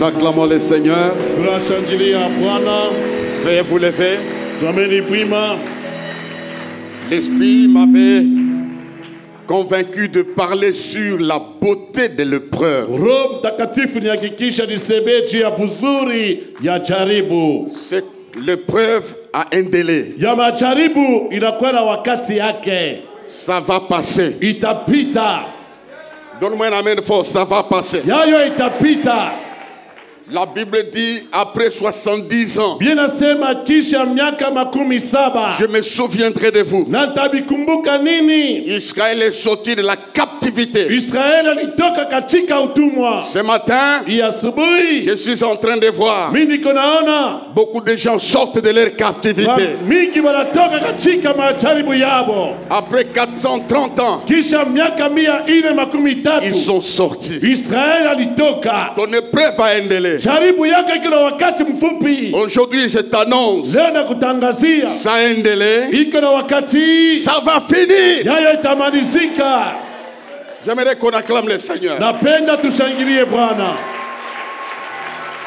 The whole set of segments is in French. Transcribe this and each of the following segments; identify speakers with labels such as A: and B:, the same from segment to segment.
A: Nous acclamons le Seigneur. Veuillez vous lever. L'Esprit m'avait convaincu de parler sur la beauté de l'épreuve. L'épreuve a un délai. Ça va passer. Donne-moi un amen fort, ça va passer. La Bible dit après 70 ans, je me souviendrai de vous. Israël est sorti de la captivité. Ce matin, je suis en train de voir beaucoup de gens sortent de leur captivité. Après 430 ans, ils sont sortis. Ton épreuve a un délai. Aujourd'hui, je t'annonce, ça a un délai, ça va finir. J'aimerais qu'on acclame le Seigneur.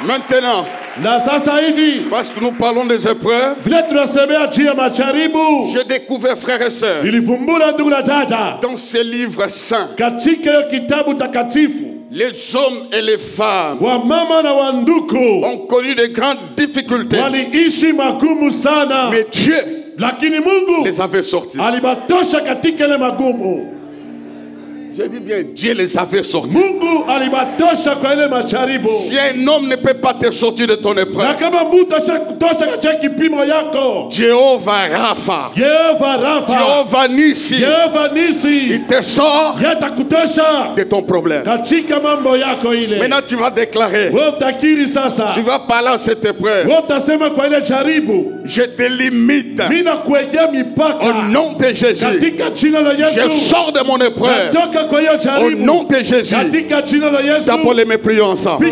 A: Maintenant, parce que nous parlons des épreuves, j'ai découvert, frères et sœurs, dans ces livres saints, les hommes et les femmes ont connu de grandes difficultés. Mais Dieu les avait sortis. J'ai dit bien, Dieu les avait sortis. Si un homme ne peut pas te sortir de ton épreuve, Jéhovah Rapha, Jéhovah Nissi, il te sort de ton problème. Maintenant tu vas déclarer, tu vas parler à cette épreuve. Je te limite au nom de Jésus. Je sors de mon épreuve au nom de Jésus. D'abord les prions ensemble.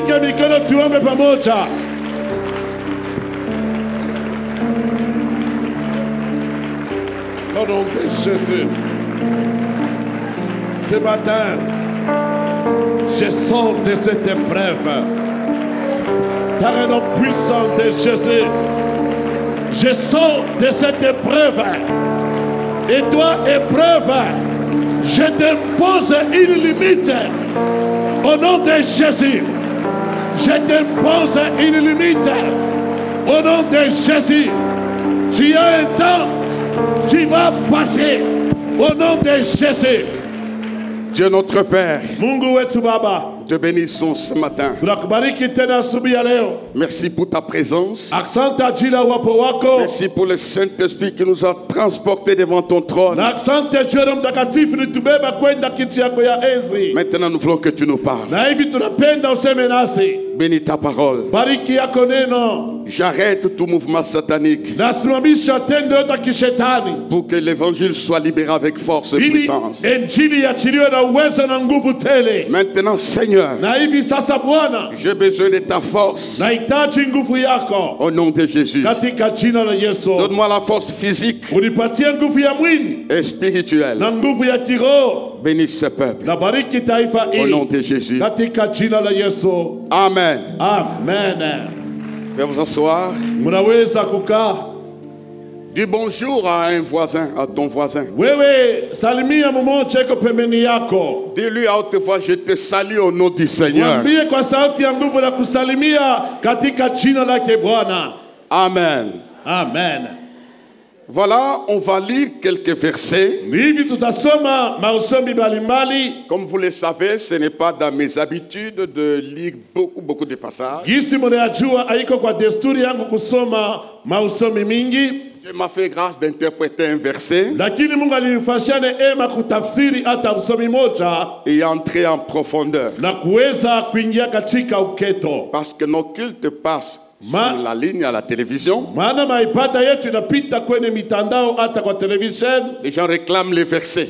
A: Au nom de Jésus. Ce matin, je sors de cette épreuve. Par le nom puissant de Jésus, je sors de cette épreuve. Et toi, épreuve, je t'impose une limite. Au nom de Jésus, je t'impose une limite. Au nom de Jésus, tu as un temps, tu vas passer. Au nom de Jésus. Dieu notre Père, te bénissons ce matin. Merci pour ta présence. Merci pour le Saint-Esprit qui nous a transportés devant ton trône. Maintenant nous voulons que tu nous parles. Bénis ta parole. J'arrête tout mouvement satanique pour que l'évangile soit libéré avec force et puissance. Maintenant, Seigneur, j'ai besoin de ta force. Au nom de Jésus. Donne-moi la force physique et spirituelle. Bénis ce peuple. Au nom de Jésus. Amen. Amen. Veuillez vous asseoir. Dis bonjour à un voisin, à ton voisin. Dis-lui à haute voix, je te salue au nom du Seigneur. Amen. Amen. Voilà, on va lire quelques versets. Comme vous le savez, ce n'est pas dans mes habitudes de lire beaucoup de passages. Dieu m'a fait grâce d'interpréter un verset et entrer en profondeur. Parce que nos cultes passent sur la ligne à la télévision. Les gens réclament les versets.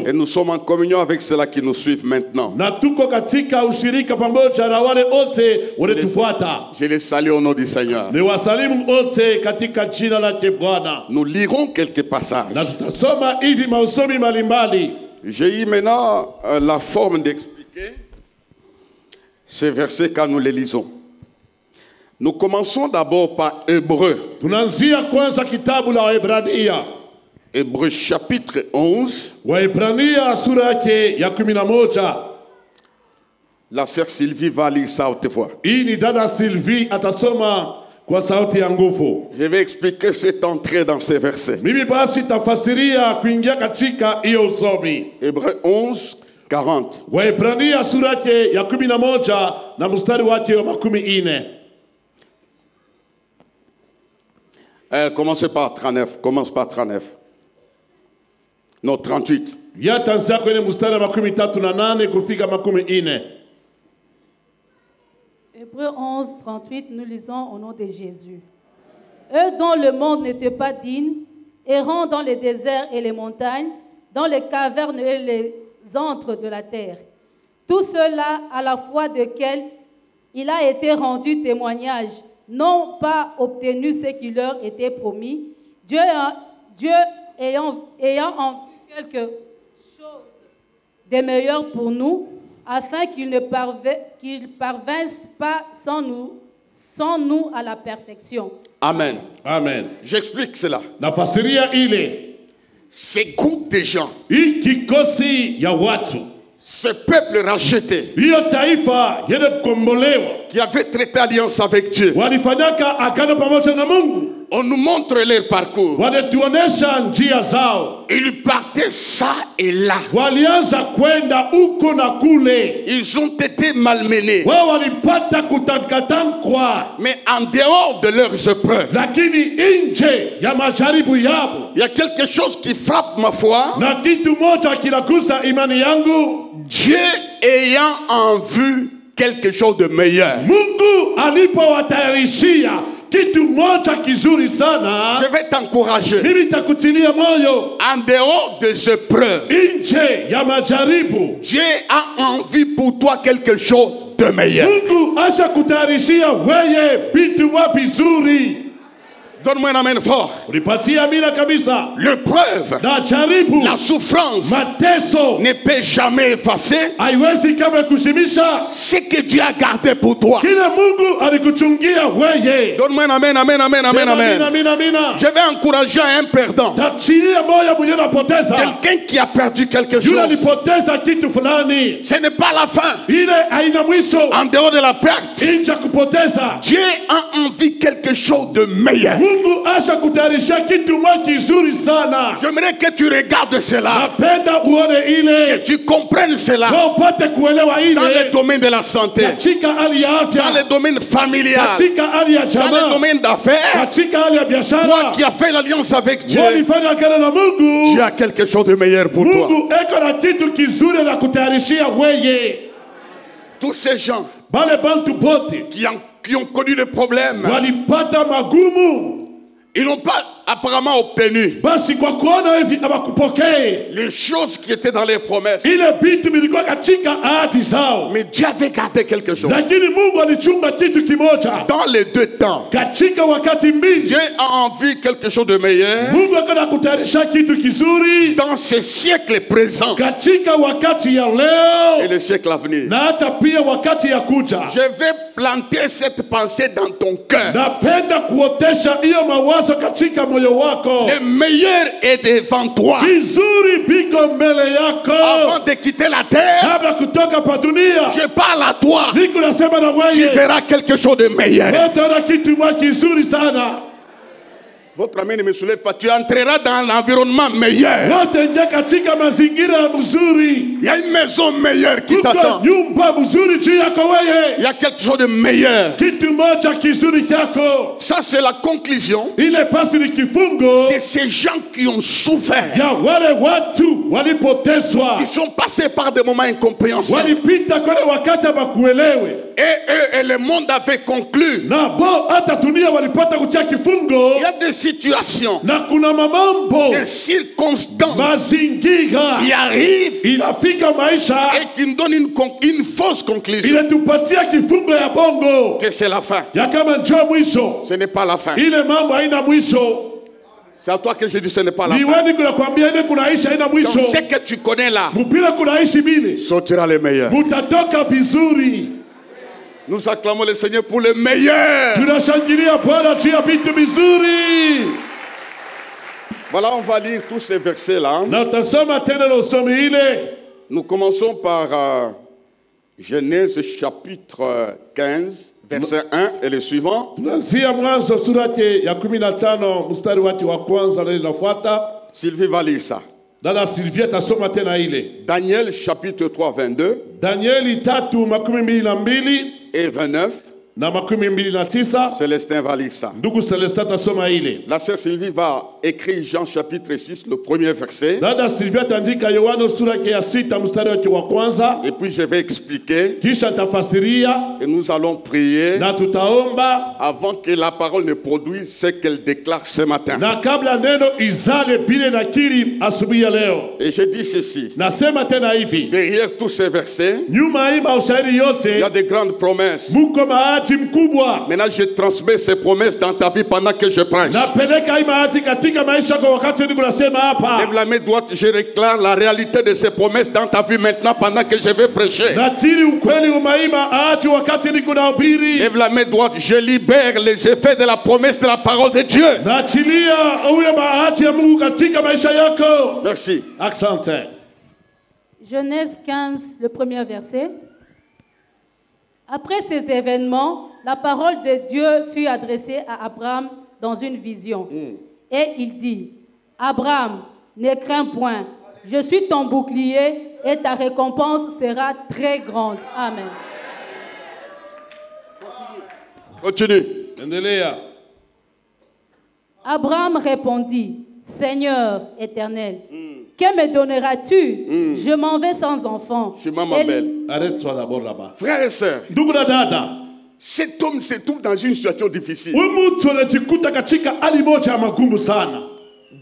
A: Et nous sommes en communion avec ceux-là qui nous suivent maintenant. Je les salue au nom du Seigneur. Nous lirons quelques passages. J'ai eu maintenant la forme d'expliquer
B: ces versets quand nous les lisons. Nous commençons d'abord par Hébreux.
A: Tunaanzia kwanza kitabu la Waebrania.
B: Hébreux chapitre 11.
A: Waebrania sura yake ya 11.
B: La sœur Sylvie va lire ça à haute voix.
A: Hii ni dada Sylvie atasoma kwa sauti ya nguvu.
B: Je vais expliquer cette entrée dans ces versets.
A: Mimi basi tafasiria kuingia katika hiyo usomi.
B: Hébreux 11, 40.
A: Waebrania sura yake ya 11 na mstari wake wa 14.
B: Commencez par 39. Commence par 39. Non, 38.
A: Yatanzia kwenye mstari wa 38 kufika 14.
C: Hébreux 11, 38, nous lisons au nom de Jésus. Eux dont le monde n'était pas digne, errant dans les déserts et les montagnes, dans les cavernes et les antres de la terre. Tout cela à la foi desquels il a été rendu témoignage, n'ont pas obtenu ce qui leur était promis, Dieu ayant en vue quelque chose de meilleur pour nous, afin qu'ils ne parvinssent pas sans nous à la perfection.
B: Amen.
A: Amen.
B: J'explique cela.
A: Nafasiria ile.
B: Ces groupes de gens,
A: Hii kikosi ya watu.
B: ce peuple racheté,
A: Hiyo taifa yenye kukombolewa.
B: qui avait traité alliance avec Dieu,
A: Walifanyaka agano pamoja na Mungu.
B: on nous montre leur parcours.
A: Wanatuonesha njia zao.
B: Ils partaient ça et là.
A: Walianza kwenda huko na kule.
B: Ils ont été malmenés.
A: Wao walipata kutankatamkwa.
B: Mais en dehors de leurs épreuves,
A: Lakini nje ya majaribu yao.
B: il y a quelque chose qui frappe ma foi.
A: Na kitu moja kinagusa imani yangu.
B: Dieu ayant en vue quelque chose de meilleur.
A: Mungu alipowatayarishia kitu moja kizuri sana.
B: Je vais t'encourager.
A: Mimi takutilia moyo.
B: En dehors des épreuves,
A: Nje ya majaribu.
B: Dieu a envie pour toi quelque chose de meilleur.
A: Mungu asha kutayarishia weye vitu vizuri.
B: Donne-moi un amen fort.
A: Ulipatia amina kabisa.
B: L'épreuve,
A: Na jaribu.
B: la souffrance
A: Mateso.
B: ne peut jamais effacer
A: Haiwezi kama kushimisha.
B: ce que Dieu a gardé pour toi.
A: Kile Mungu alikuchungia weye.
B: Donne-moi un amen, amen, amen, amen, amen.
A: Amina.
B: Je vais encourager un perdant.
A: Tachilia moyo mwenye napoteza.
B: Quelqu'un qui a perdu quelque
A: Yule
B: chose.
A: alipoteza kitu fulani.
B: Ce n'est pas la fin.
A: Ile haina mwisho.
B: En dehors de la perte,
A: Inja kupoteza.
B: Dieu a envie quelque chose de meilleur.
A: Mungu asha kutayarishia kitu moja kizuri sana.
B: J'aimerais que tu regardes cela,
A: Napenda uone
B: que
A: ile.
B: tu comprennes cela
A: Na upate kuelewa
B: dans le
A: ile.
B: domaine de la santé,
A: Katika hali ya
B: dans le
A: afya.
B: domaine familial,
A: Katika hali ya
B: dans le
A: jamaa.
B: domaine d'affaires.
A: Katika hali ya
B: Toi
A: biashara.
B: qui as fait l'alliance avec Dieu,
A: Walifanya agano na Mungu.
B: Dieu a quelque chose de meilleur pour toi.
A: Mungu eko na kitu kizuri na kutayarishia weye.
B: Tous ces gens
A: Bale bantu bote
B: qui ont connu des problèmes,
A: walipata magumu.
B: ils n'ont pas apparemment obtenu
A: Basi kwa kuona hivi abakupokee
B: les choses qui étaient dans les promesses.
A: ile vitu vilikuwa katika ahadi zao.
B: Mais Dieu avait gardé quelque chose.
A: Lakini Mungu alichunga kitu kimoja.
B: Dans les deux temps,
A: Katika wakati mbili
B: Dieu a envie quelque chose de meilleur.
A: Mungu akana kutayarisha kitu kizuri
B: Dans ce siècle présent
A: katika wakati ya leo
B: et le siècle à venir.
A: na hata pia wakati ya kuja.
B: Je vais planter cette pensée dans ton cœur.
A: Napenda kuotesha hiyo mawazo katika moyo wako.
B: Le meilleur est devant toi.
A: Vizuri biko mbele yako.
B: Avant de quitter la terre,
A: Kabla kutoka pa dunia.
B: je parle à toi.
A: Niko nasema na
B: Tu
A: wewe.
B: verras quelque chose de meilleur.
A: Utaona kitu moja kizuri sana.
B: Votre ami ne me soulève pas. Tu entreras dans l'environnement meilleur.
A: Wote nje katika mazingira mzuri.
B: Il y a une maison meilleure qui t'attend.
A: Kuko nyumba mzuri juu yako wewe.
B: Il y a quelque chose de meilleur.
A: Kitu moja kizuri chako.
B: Ça, c'est la conclusion
A: Ile pasi ni kifungo
B: de ces gens qui ont souffert,
A: ya wale watu walipotezwa.
B: qui sont passés par des moments incompréhensibles.
A: Walipita kwenye wakati hawakuelewe.
B: Et le monde avait conclu.
A: Na bo hata dunia walipata kutia kifungo.
B: Il y a des situations,
A: Na kuna mamambo
B: des circonstances
A: mazingira
B: qui arrivent
A: inafika maisha
B: et qui nous donnent une fausse conclusion.
A: inatupatia kifungo ya bongo
B: Que c'est la fin.
A: ya kama njoo mwisho.
B: Ce n'est pas la fin.
A: Ile mambo haina mwisho.
B: C'est à toi que je dis ce n'est pas la
A: Ni
B: fin.
A: wewe kuna kwambia ile kunaisha haina
B: Dans
A: mwisho.
B: ce que tu connais là,
A: Mpira kunaishi bile.
B: sortira les meilleurs.
A: Mutatoka vizuri.
B: Nous acclamons le Seigneur pour le meilleur.
A: Tunashangilia Bwana juu ya vitu vizuri.
B: Voilà, on va lire tous ces versets-là.
A: Na utasoma tena na usomi ile.
B: Nous commençons par Genèse chapitre 15, verset 1 et le suivant.
A: Tunaanzia Mwanzo sura ya 15 mstari wake wa kwanza na linafuata.
B: Sylvie va lire ça.
A: Dada Sylvie atasoma tena ile.
B: Daniel chapitre 3, 22
A: Danieli 3:22
B: et 29.
A: na 29.
B: Célestin va lire ça.
A: Ndugu Celestin atasoma ile.
B: La sœur Sylvie va écrire Jean chapitre 6, le premier verset.
A: Dada Sylvia ataandika Yohana sura ya 6 mstari wake wa kwanza.
B: Et puis je vais expliquer.
A: Kisha tafasiria.
B: Et nous allons prier.
A: Na tutaomba.
B: Avant que la parole ne produise ce qu'elle déclare ce matin.
A: Na kabla neno izale bile na kiri asubuhi ya leo.
B: Et je dis ceci.
A: Nasema tena hivi.
B: Derrière tous ces versets,
A: nyuma hii mashairi yote,
B: il y a de grandes promesses.
A: Muko mahati mkubwa.
B: Maintenant je transmets ces promesses dans ta vie pendant que je prêche.
A: Napeleka hii mahati katika maisha kwa wakati niko nasema hapa.
B: Lève la main droite, je déclare la réalité de ces promesses dans ta vie maintenant pendant que je vais prêcher.
A: Natiri ukweli umaima ahati wakati niko nahubiri.
B: Lève la main droite, je libère les effets de la promesse de la parole de Dieu.
A: Naachilia uwe mahati ya Mungu katika maisha yako.
B: Merci.
A: Accente.
C: Genèse 15, le premier verset. Après ces événements, la parole de Dieu fut adressée à Abraham dans une vision. Et il dit, Abraham, ne crains point, je suis ton bouclier et ta récompense sera très grande. Amen.
B: Continue.
A: Endelea.
C: Abraham répondit, Seigneur éternel, que me donneras-tu? Je m'en vais sans enfant.
B: Chemin ma belle.
A: Arrête-toi d'abord là-bas.
B: Frères et sœurs,
A: Ndugu na dada,
B: cet homme se trouve dans une situation difficile.
A: huyu mtu anajikuta katika hali moja ya magumu sana.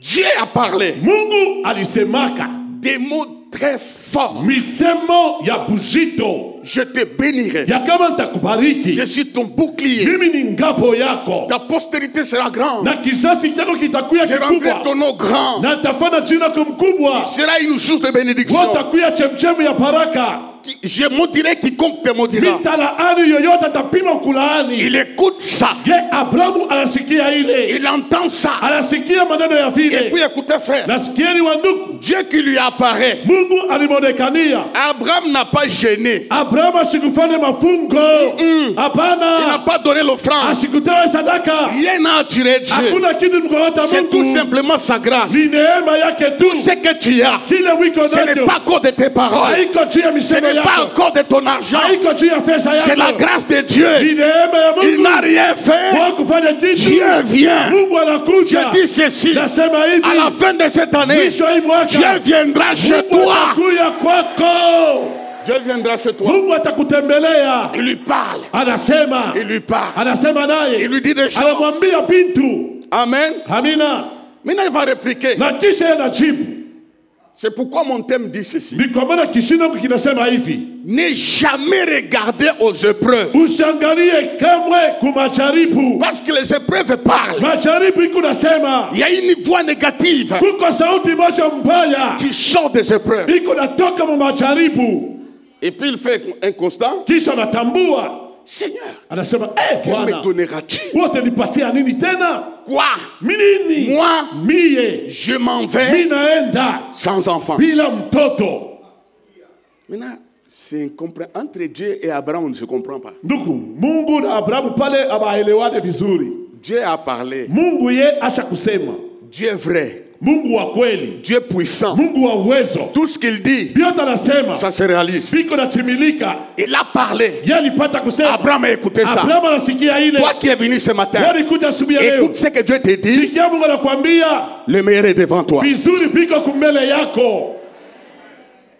B: Dieu a parlé
A: Mungu alisemaka
B: des mots très forts.
A: misemo ya bujito
B: Je te bénirai.
A: ya kama nitakubariki.
B: Je suis ton bouclier.
A: Mimi ni ngapo yako
B: Ta postérité sera grande.
A: na kizazi chako kitakuya
B: Je rendrai
A: kikubwa
B: ton nom grand.
A: na nitafanya jina lako mkubwa.
B: Tu seras une source de bénédiction.
A: Watakuya chemchemi ya baraka.
B: Je maudirai quiconque te maudira.
A: Nitalaani yoyote atapima kulaani.
B: Il écoute ça.
A: Je Abrahamu anasikia ile.
B: Il entend ça.
A: Anasikia maneno ya
B: Et
A: vile.
B: puis écoutez frère.
A: Nasikieni wa ndugu.
B: Dieu qui lui apparaît.
A: Mungu alimwonekania.
B: Abraham n'a pas gêné.
A: Abrahamu asikufanya mafungo.
B: Il n'a
A: Hapana.
B: pas donné l'offrande.
A: Asikutoa sadaka.
B: Rien n'a attiré Dieu.
A: Hakuna kitu mkononi
B: C'est
A: Mungu.
B: tout simplement sa grâce.
A: Ni neema yake tu.
B: Tout ce que tu as,
A: Kile wiko
B: ce n'est
A: nacho.
B: pas encore de tes paroles.
A: Haiko juu ya
B: Ce
A: misemo
B: n'est pas
A: yako.
B: encore de ton argent.
A: Haiko juu ya pesa yako.
B: C'est la grâce de Dieu.
A: Ni neema ya
B: Il
A: Mungu.
B: n'a rien fait.
A: Kwa kufanya kitu.
B: Dieu vient.
A: Mungu anakuja.
B: Je dis ceci.
A: Nasema hivi.
B: À la fin de cette année,
A: Mwisho hii mwaka.
B: Dieu viendra chez
A: Mungu
B: toi.
A: atakuja kwako.
B: Dieu viendra chez toi.
A: Mungu atakutembelea.
B: Il lui parle.
A: Anasema.
B: Il lui parle.
A: Anasema naye.
B: Il lui dit des choses.
A: Anamwambia bintu.
B: Amen.
A: Amina.
B: Maintenant, il va répliquer.
A: Na kisha anajibu.
B: C'est pourquoi mon thème dit ceci.
A: Ni kwa maana kishindo kinasema hivi.
B: Ne jamais regarder aux épreuves.
A: Usiangalie kamwe kumajaribu.
B: Parce que les épreuves parlent.
A: Majaribu iko nasema.
B: Il y a une voix négative
A: Kuko sauti moja mbaya.
B: qui sort des épreuves.
A: Iko natoka mu majaribu.
B: Et puis il fait un constat.
A: Kisha natambua.
B: Seigneur,
A: Anasema,
B: que me
A: Bwana,
B: donneras-tu?
A: wote nipatia nini tena?
B: Quoi?
A: Minini?
B: Moi,
A: Mie.
B: je m'en vais
A: Minaenda.
B: sans enfant.
A: Bila mtoto.
B: Maintenant, c'est incompréhensible. Entre Dieu et Abraham, on ne se comprend pas.
A: Ndugu, Mungu na Abrahamu pale abaelewane vizuri.
B: Dieu a parlé.
A: Mungu ye acha kusema.
B: Dieu vrai.
A: Mungu wa kweli.
B: Dieu puissant.
A: Mungu wa uwezo.
B: Tout ce qu'il dit,
A: Biote anasema.
B: ça se réalise.
A: Biko natimilika.
B: Il a parlé.
A: Ye alipata kusema.
B: Abraham a écouté ça.
A: Abrahamu anasikia ile.
B: Toi qui es venu ce matin,
A: Wewe kuja asubuhi ya leo.
B: écoute ce que Dieu te dit.
A: Sikia Mungu anakuambia.
B: Le meilleur est devant toi.
A: Vizuri biko kumbele yako.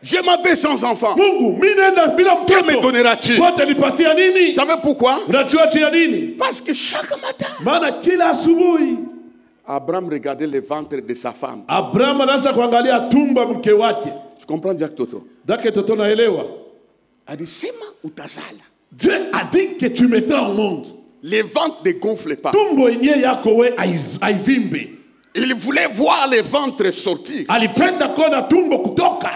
B: Je m'en vais sans enfant.
A: Mungu, mimi naenda bila
B: Que me
A: mtoto.
B: donneras-tu?
A: Wote nipatia nini?
B: Vous savez pourquoi?
A: Unajua chia nini?
B: Parce que chaque matin,
A: Maana kila asubuhi
B: Abraham regardait le ventre de sa femme.
A: Abrahamu anaanza kuangalia tumba mke wake.
B: Tu comprends, Jack Toto?
A: Dake toto naelewa.
B: Il dit, Sema utazala.
A: Dieu a dit que tu mettras au monde.
B: Le ventre ne gonfle pas.
A: Tumbo yenyewe yako we aivimbe.
B: Il voulait voir le ventre sortir.
A: Alipenda kuona tumbo kutoka.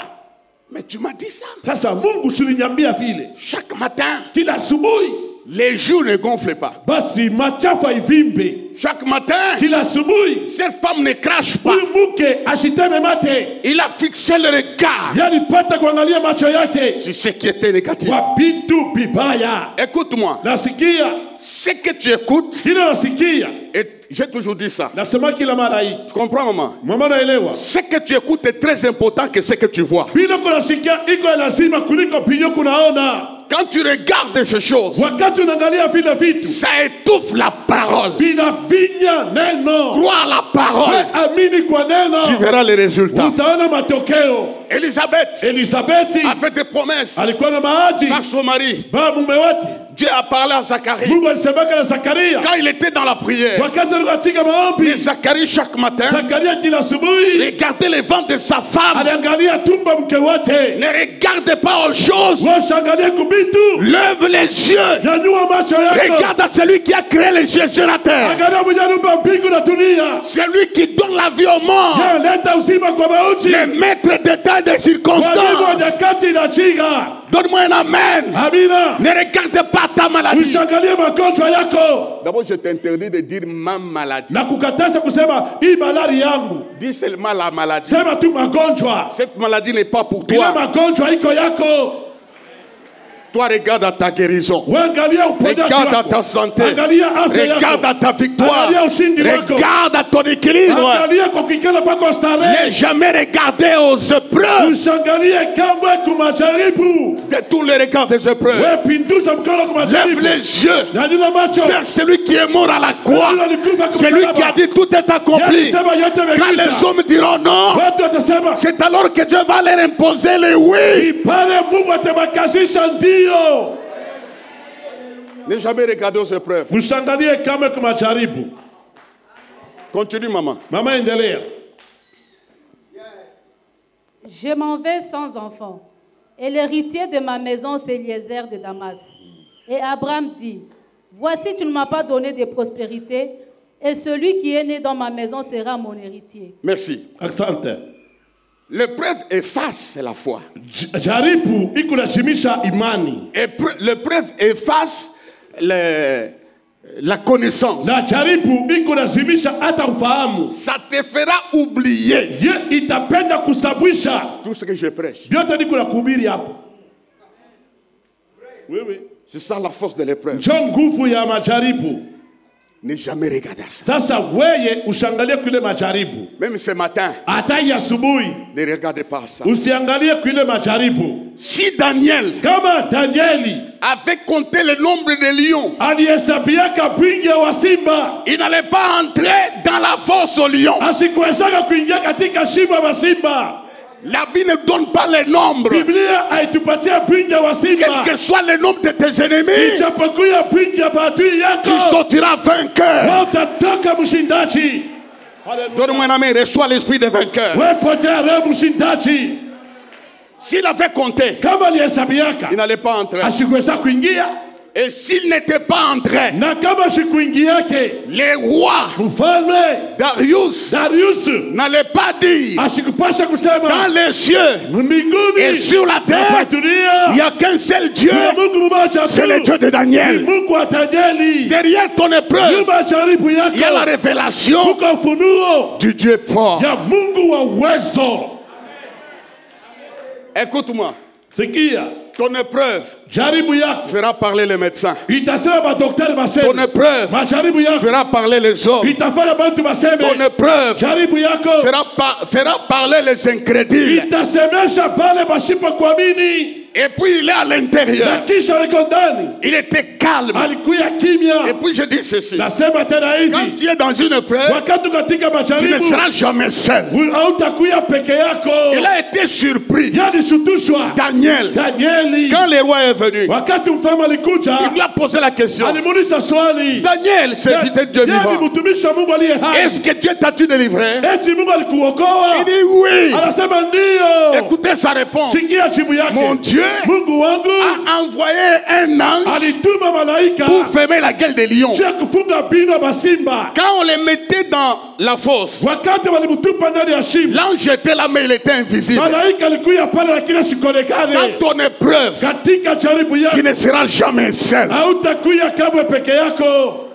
B: Mais tu m'as dit ça.
A: Sasa Mungu shuliniambia vile.
B: Chaque matin,
A: Kila asubuhi
B: les joues ne gonflent pas.
A: basi machafu haivimbe.
B: Chaque matin,
A: Kila asubuhi
B: cette femme ne crache pas.
A: huyu mke ashiteme mate,
B: Il a fixé le regard
A: yalipata kuangalia macho yake
B: sur ce qui était négatif.
A: kwa vitu vibaya.
B: Écoute-moi,
A: Nasikia
B: ce que tu écoutes,
A: kile nasikia,
B: et j'ai toujours dit ça.
A: nasema kila mara hii.
B: Tu comprends, maman?
A: Mama naelewa
B: Ce que tu écoutes est très important que ce que tu vois.
A: vile kunasikia iko ya lazima kuliko pinyo kunaona.
B: Quand tu regardes ces choses,
A: Wakati unaangalia vile vitu
B: ça étouffe la parole.
A: vinafinya neno.
B: Crois à la parole,
A: Amini kwa
B: tu
A: neno,
B: verras les résultats.
A: utaona matokeo.
B: Élisabeth
A: Elizabeti
B: a fait des promesses
A: alikuwa na mahadi
B: par son mari.
A: ba mume wake.
B: Dieu a parlé à Zacharie.
A: Mungu alisemaka na Zakaria
B: Quand il était dans la prière,
A: wakati alikuwa katika maombi.
B: et Zacharie chaque matin
A: Zakaria kila asubuhi
B: regardait les ventres de sa femme.
A: aliangalia tumba mke wake.
B: Ne regarde pas aux choses.
A: Washangalia kubitu,
B: Lève les yeux.
A: nyanyua macho yako,
B: Regarde à celui qui a créé les cieux sur la terre.
A: angalia mwenye aliumba mbingu na dunia.
B: C'est lui qui donne la vie au mort.
A: Leta uzima kwa mauti,
B: Le maître des temps et des
A: walimu wa
B: circonstances.
A: nyakati na chinga.
B: Donne-moi un amen.
A: Amina.
B: Ne regarde pas ta maladie.
A: Ushangalie magonjwa yako
B: D'abord, je t'interdis de dire ma maladie.
A: na kukataza kusema hii malari yangu.
B: Dis seulement la maladie.
A: Sema tu magonjwa,
B: Cette maladie n'est pas pour
A: ile
B: toi.
A: magonjwa iko yako.
B: Toi, regarde à ta guérison.
A: Angalia uponyaji
B: Regarde à
A: wako,
B: ta santé.
A: angalia afya
B: Regarde à
A: yako,
B: ta victoire.
A: angalia ushindi wako,
B: Regarde à ton équilibre.
A: angalia kwa kikala kwako starehe.
B: Ne jamais regarder aux épreuves.
A: Ushangalie kamwe kumajaribu,
B: Détourne le regard des épreuves.
A: we pinduza mkono
B: Lève
A: kumajaribu,
B: les yeux
A: nyanyua macho
B: vers celui qui est mort à la croix.
A: Yule alikufa kwa
B: Celui qui a
A: msalaba.
B: dit tout est accompli.
A: Yalisema yote
B: Quand les
A: yamekwisha.
B: hommes diront non,
A: Watu watasema
B: c'est alors que Dieu va leur imposer les oui.
A: pale Mungu atamakazisha ndio.
B: Ne jamais regarder aux épreuves.
A: Mshangalie kamwe kumajaribu.
B: Continue, maman.
A: Mama endelea.
C: Je m'en vais sans enfant. Et l'héritier de ma maison, c'est Eliezer de Damas. Et Abraham dit, voici, tu ne m'as pas donné de prospérité, et celui qui est né dans ma maison sera mon héritier.
B: Merci.
A: Asante.
B: L'épreuve efface la foi.
A: Jaribu ikunashimisha imani.
B: L'épreuve efface la connaissance.
A: Na jaribu ikunashimisha hata ufahamu.
B: Ça te fera oublier
A: Ye itapenda kusabwisha
B: tout ce que je prêche.
A: vyote niko na kuhubiri hapo. Wewe
B: C'est ça la force de l'épreuve.
A: njoo nguvu ya majaribu.
B: Ne jamais regarder ça.
A: Sasa weye ushangalie kule majaribu.
B: Même ce matin,
A: Hata hii asubuhi
B: ne regardez pas ça.
A: usiangalie kule majaribu.
B: Si Daniel
A: Kama Danieli
B: avait compté le nombre de lions,
A: alihesabiaka bwingi wa simba,
B: il n'allait pas entrer dans la fosse aux lions.
A: asikuwezaka kuingia katika shimo ya simba.
B: La Bible ne donne pas les nombres.
A: Biblia haitupatia bwingi wa
B: Quel
A: simba.
B: que soit le nombre de tes ennemis,
A: Ijapokuwa bwingi ya maadui
B: tu
A: yako,
B: sortiras vainqueur.
A: utatoka mshindaji.
B: Donne-moi un amen, reçois l'esprit de vainqueur.
A: Wewe pokea roho mshindaji.
B: S'il avait compté,
A: Kama alihesabiaka,
B: il n'allait pas entrer.
A: asikuweza kuingia,
B: Et s'il n'était pas entré,
A: na kama sikuingiake,
B: les rois
A: mfalme
B: Darius
A: Darius
B: n'allait pas dire
A: asikupasha
B: dans
A: kusema
B: les cieux et
A: mbinguni
B: sur la
A: hapa
B: terre, il
A: dunia
B: n'y a qu'un seul Dieu,
A: kuna Mungu mmoja
B: c'est le Dieu
A: tu,
B: de
A: ni
B: Daniel.
A: Mungu wa Danieli.
B: Derrière ton épreuve,
A: Nyuma ya jaribu
B: il y a la
A: yako
B: révélation
A: kuko ufunuo
B: du Dieu fort.
A: ya Mungu wa uwezo.
B: Écoute-moi,
A: Sikia,
B: ton épreuve
A: jaribu yako
B: fera parler les médecins.
A: itasema madaktari
B: Ton
A: baseme,
B: épreuve
A: majaribu yako
B: fera parler les hommes.
A: itafanya bantu baseme,
B: Ton épreuve
A: jaribu yako
B: fera parler les incrédules.
A: itasemesha pale pasipo kuamini.
B: Et puis il est à
A: Na
B: l'intérieur.
A: kisha liko ndani
B: Il était calme.
A: alikuya
B: Et
A: kimya.
B: puis je dis ceci.
A: Nasema tena
B: Quand
A: hivi,
B: tu es dans une épreuve,
A: wakati katika
B: tu ne
A: majaribu
B: seras jamais seul.
A: hautakuya peke yako.
B: Il a été surpris.
A: Yalishutushwa
B: Daniel,
A: Danieli
B: quand le roi est venu,
A: wakati mfalme alikuja,
B: il lui a posé la question.
A: alimuuliza swali,
B: Daniel, serviteur de Dieu
A: yeye ni
B: vivant,
A: mtumishi wa Mungu aliye hai,
B: est-ce que Dieu t'a-tu délivré?
A: eti Mungu alikuokoa?
B: Il dit oui.
A: Anasema ndio.
B: Écoutez sa réponse.
A: Sikia jibu
B: Mon
A: yake,
B: Dieu Dieu
A: Mungu wangu
B: a envoyé un ange
A: alituma malaika
B: pour fermer la gueule des lions.
A: juu ya kufunga bino ba simba.
B: Quand on les mettait dans la fosse,
A: Wakati walimtupa ndani ya shimo,
B: l'ange était là mais il était invisible.
A: malaika alikuja pale lakini asikuonekane.
B: Dans ton épreuve,
A: Katika jaribu
B: tu
A: yako
B: ne seras jamais seul.
A: hautakuya kamwe peke yako.